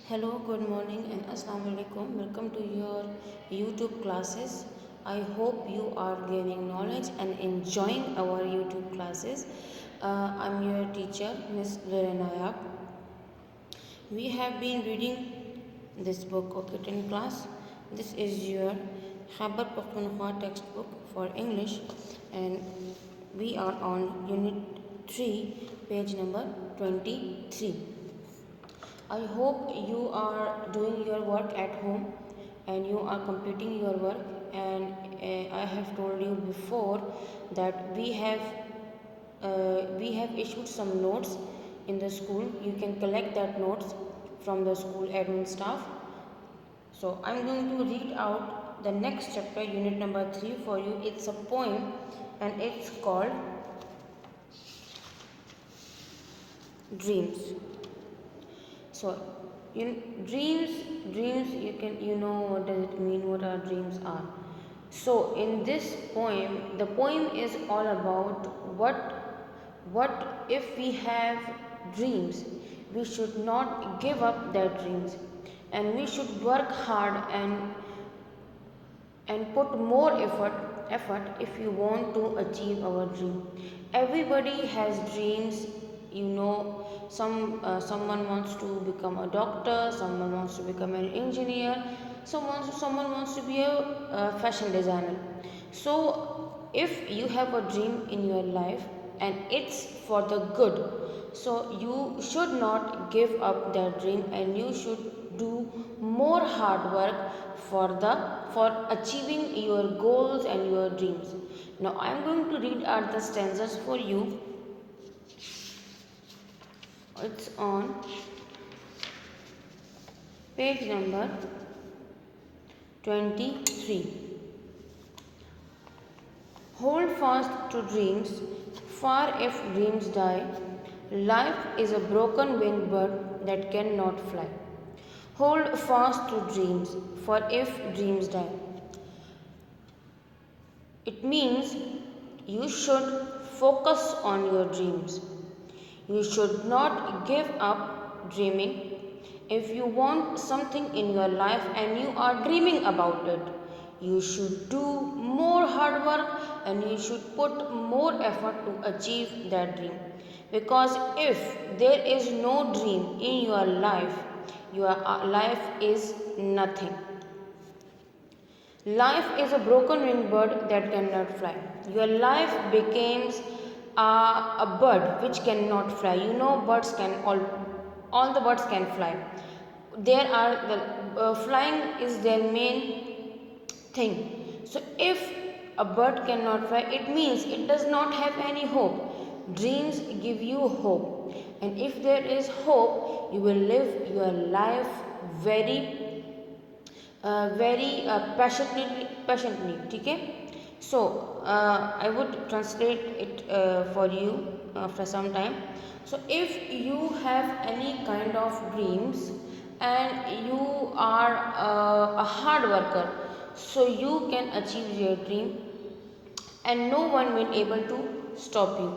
Hello, good morning and Assalamu alaikum. Welcome to your YouTube classes. I hope you are gaining knowledge and enjoying our YouTube classes. I'm your teacher, Miss Lirenayab. We have been reading this book, okay, in class. This is your Khyber Pakhtunkhwa textbook for English, and we are on Unit 3, page number 23. I hope you are doing your work at home and you are completing your work. And I have told you before that we have issued some notes in the school. You can collect that notes from the school admin staff. So I'm going to read out the next chapter, unit number 3 for you. It's a poem and it's called Dreams. So, dreams. You know what does it mean? What our dreams are. So, in this poem, the poem is all about what if we have dreams, we should not give up their dreams, and we should work hard and put more effort if you want to achieve our dream. Everybody has dreams, you know. Someone wants to become a doctor, someone wants to become an engineer, someone wants to be a fashion designer. So if you have a dream in your life and it's for the good, so you should not give up that dream and you should do more hard work for achieving your goals and your dreams. Now I am going to read out the stanzas for you. It's on page number 23. Hold fast to dreams, far if dreams die. Life is a broken winged bird that cannot fly. Hold fast to dreams, for if dreams die. It means you should focus on your dreams. You should not give up dreaming. If you want something in your life and you are dreaming about it, you should do more hard work and you should put more effort to achieve that dream. Because if there is no dream in your life life is nothing. Life is a broken winged bird that cannot fly. Your life becomes a bird which cannot fly. You know, birds can all the birds can fly. There are the flying is their main thing. So if a bird cannot fly, it means it does not have any hope. Dreams give you hope, and if there is hope, you will live your life very passionately. Okay? So I would translate it for you after some time. So if you have any kind of dreams and you are a hard worker, so you can achieve your dream and no one will able to stop you.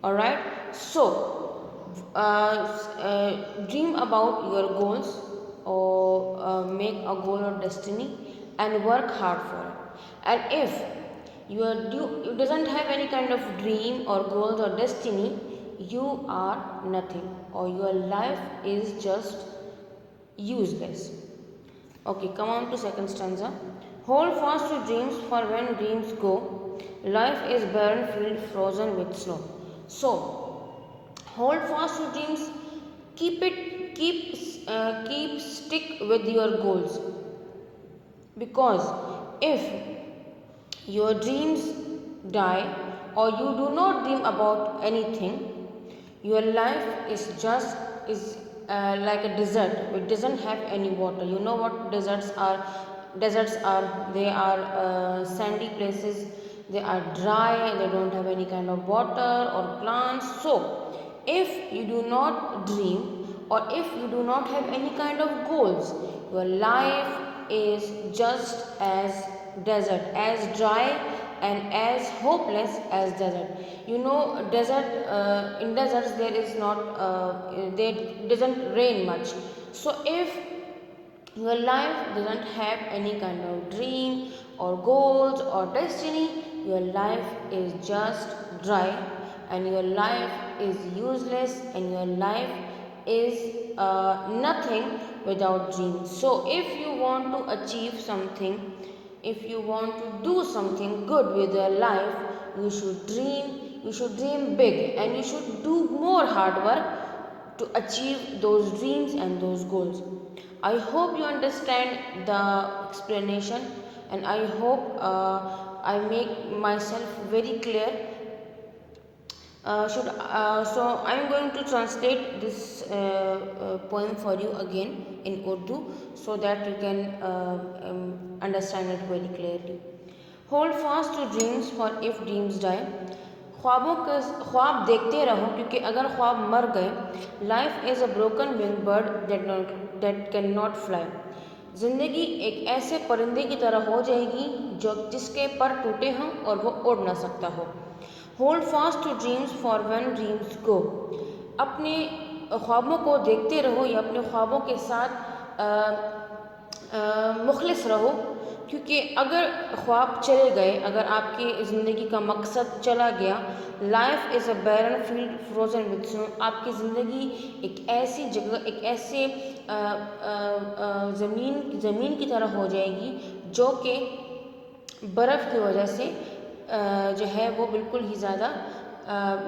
Alright, so dream about your goals or make a goal or destiny and work hard for it. And if you doesn't have any kind of dream or goals or destiny, you are nothing or your life is just useless. Okay, come on to second stanza. Hold fast to dreams, for when dreams go, life is barren field frozen with snow. So hold fast to dreams, keep stick with your goals, because if your dreams die or you do not dream about anything, your life is like a desert which doesn't have any water. You know what deserts are? They are sandy places. They are dry. They don't have any kind of water or plants. So if you do not dream or if you do not have any kind of goals, your life is just as desert, as dry and as hopeless as desert. You know, desert in deserts there is not there doesn't rain much. So if your life doesn't have any kind of dream or goals or destiny, your life is just dry, and your life is useless, and your life is nothing without dreams. So if you want to achieve something, if you want to do something good with your life, you should dream big, and you should do more hard work to achieve those dreams and those goals. I hope you understand the explanation, and I hope I make myself very clear. So I am going to translate this poem for you again in Urdu, so that you can understand it very clearly. Hold fast to dreams, for if dreams die. ख्वाब देखते रहो, क्योंकि अगर ख्वाब मर गए, life is a broken wing bird that can not fly. ज़िंदगी एक ऐसे परिंदे की तरह हो जाएगी जिसके पर टूटे हों और वो उड़ ना सकता हो. Hold fast to dreams, for when dreams go. अपने ख्वाबों को देखते रहो, या अपने ख्वाबों के साथ मुखलिस रहो, क्योंकि अगर ख्वाब चले गए, अगर आपकी ज़िंदगी का मकसद चला गया, life is a barren field frozen with snow. आपकी ज़िंदगी एक ऐसी जगह, एक ऐसे ज़मीन की तरह हो जाएगी जो कि बर्फ़ की वजह से जो है वो बिल्कुल ही ज़्यादा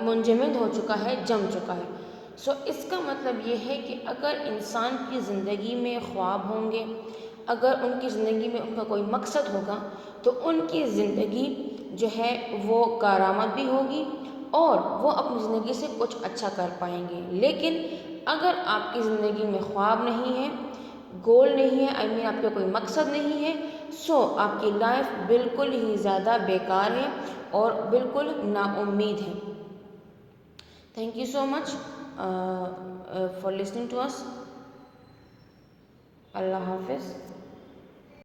मुंजमद हो चुका है, जम चुका है. सो इसका मतलब ये है कि अगर इंसान की ज़िंदगी में ख्वाब होंगे, अगर उनकी ज़िंदगी में उनका कोई मकसद होगा, तो उनकी ज़िंदगी जो है वो कारआमद भी होगी, और वो अपनी ज़िंदगी से कुछ अच्छा कर पाएंगे. लेकिन अगर आपकी ज़िंदगी में ख्वाब नहीं है, गोल नहीं है, आई मीन आपका कोई मकसद नहीं है, सो आपकी लाइफ बिल्कुल ही ज़्यादा बेकार है और बिल्कुल नाउम्मीद है. Thank you so much for listening to us. Allah हाफिज़.